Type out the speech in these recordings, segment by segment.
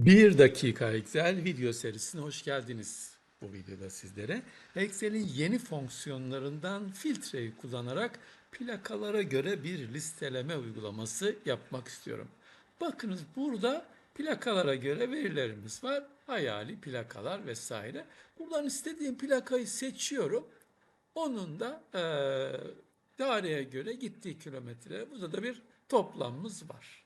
Bir dakika Excel video serisine hoş geldiniz. Bu videoda sizlere Excel'in yeni fonksiyonlarından filtreyi kullanarak plakalara göre bir listeleme uygulaması yapmak istiyorum. Bakınız burada plakalara göre verilerimiz var. Hayali plakalar vesaire. Buradan istediğim plakayı seçiyorum. Onun da tarihe göre gittiği kilometre. Burada da bir toplamımız var.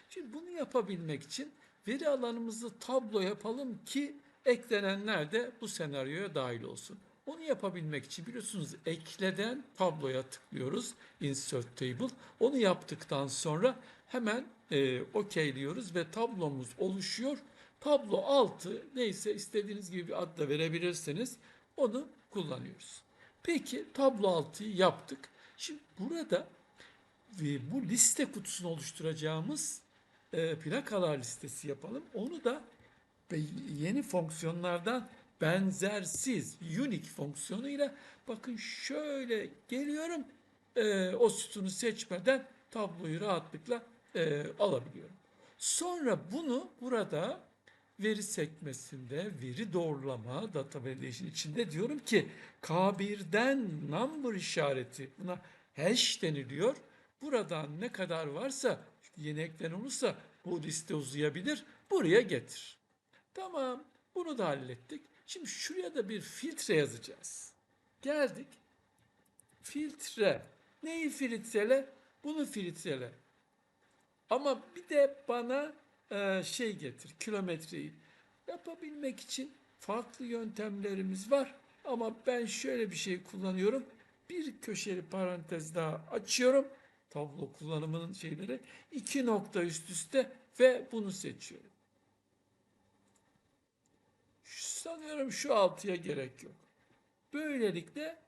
Şimdi bunu yapabilmek için veri alanımızı tablo yapalım ki eklenenler de bu senaryoya dahil olsun. Onu yapabilmek için biliyorsunuz ekleden tabloya tıklıyoruz. Insert Table. Onu yaptıktan sonra hemen okeyliyoruz ve tablomuz oluşuyor. Tablo altı neyse istediğiniz gibi bir ad da verebilirsiniz. Onu kullanıyoruz. Peki tablo altıyı yaptık. Şimdi burada bu liste kutusunu oluşturacağımız plakalar listesi yapalım. Onu da yeni fonksiyonlardan benzersiz unique fonksiyonuyla bakın şöyle geliyorum, o sütunu seçmeden tabloyu rahatlıkla alabiliyorum. Sonra bunu burada veri sekmesinde veri doğrulama data validation içinde diyorum ki K1'den number işareti, buna hash deniliyor. Buradan ne kadar varsa yeni eklenen olursa bu liste uzayabilir. Buraya getir. Tamam, bunu da hallettik. Şimdi şuraya da bir filtre yazacağız. Geldik. Filtre. Neyi filtrele? Bunu filtrele. Ama bir de bana şey getir, kilometreyi. Yapabilmek için farklı yöntemlerimiz var. Ama ben şöyle bir şey kullanıyorum. Bir köşeli parantez daha açıyorum. Tablo kullanımının şeyleri. 2 nokta üst üste ve bunu seçiyorum. Sanıyorum şu altıya gerek yok. Böylelikle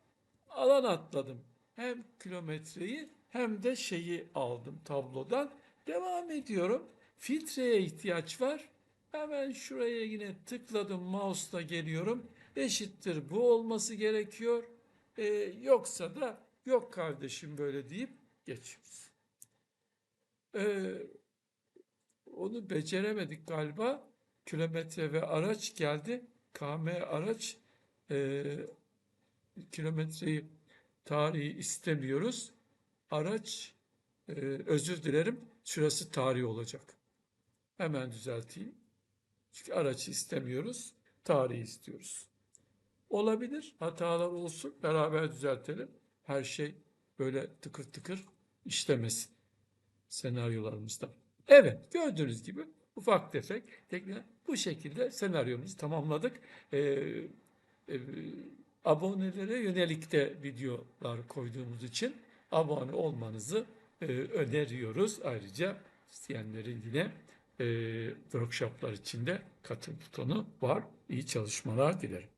alan atladım. Hem kilometreyi hem de şeyi aldım tablodan. Devam ediyorum. Filtreye ihtiyaç var. Hemen şuraya yine tıkladım. Mouse'la geliyorum. Eşittir bu olması gerekiyor. Yoksa da yok kardeşim böyle deyip geçiyoruz. Onu beceremedik galiba. Kilometre ve araç geldi. KM araç kilometreyi tarihi istemiyoruz. Araç özür dilerim, şurası tarih olacak. Hemen düzelteyim. Çünkü araçı istemiyoruz, tarihi istiyoruz. Olabilir, hatalar olsun, beraber düzeltelim. Her şey böyle tıkır tıkır işlemesin senaryolarımızda. Evet, gördüğünüz gibi ufak tefek tekne bu şekilde senaryomuzu tamamladık. Ee, e, Abonelere yönelik de videolar koyduğumuz için abone olmanızı öneriyoruz. Ayrıca isteyenlerin yine workshoplar içinde katıl butonu var. İyi çalışmalar dilerim.